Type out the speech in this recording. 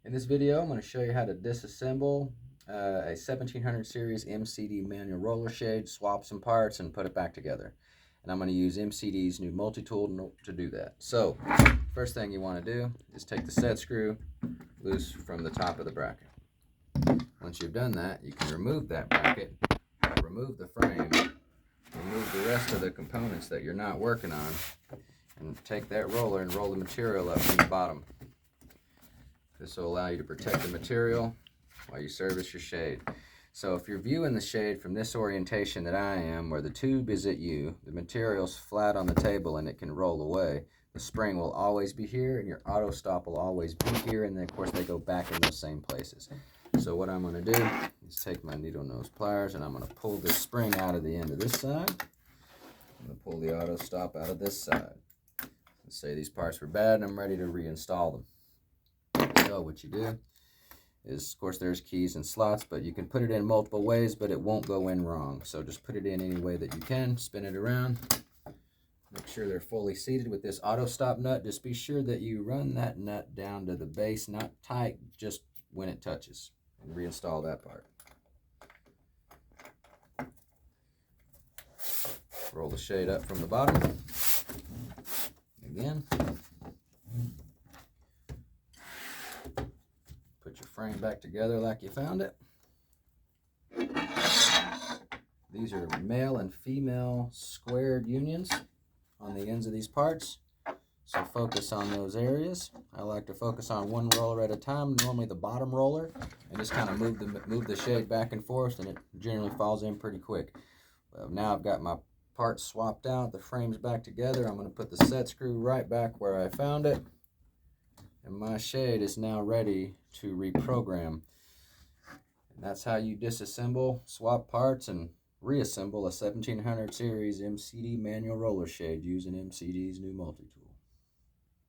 In this video, I'm going to show you how to disassemble a 1700 series MCD manual roller shade, swap some parts, and put it back together. And I'm going to use MCD's new multi-tool to do that. So, first thing you want to do is take the set screw loose from the top of the bracket. Once you've done that, you can remove that bracket, remove the frame, remove the rest of the components that you're not working on, and take that roller and roll the material up from the bottom. This will allow you to protect the material while you service your shade. So if you're viewing the shade from this orientation that I am, where the tube is at you, the material's flat on the table and it can roll away, the spring will always be here and your auto stop will always be here, and then of course they go back in those same places. So what I'm going to do is take my needle nose pliers and I'm going to pull this spring out of the end of this side. I'm going to pull the auto stop out of this side. Let's say these parts were bad and I'm ready to reinstall them. So what you do is, of course, there's keys and slots, but you can put it in multiple ways, but it won't go in wrong. So just put it in any way that you can, spin it around, make sure they're fully seated with this auto stop nut. Just be sure that you run that nut down to the base, not tight, just when it touches, and reinstall that part. Roll the shade up from the bottom. Again. Put your frame back together like you found it. These are male and female squared unions on the ends of these parts, so focus on those areas. I like to focus on one roller at a time, normally the bottom roller, and just kind of move the shade back and forth, and it generally falls in pretty quick. Well, now I've got my parts swapped out, the frame's back together. I'm going to put the set screw right back where I found it, and my shade is now ready to reprogram. And that's how you disassemble, swap parts, and reassemble a 1700 series MCD manual roller shade using MCD's new multi-tool.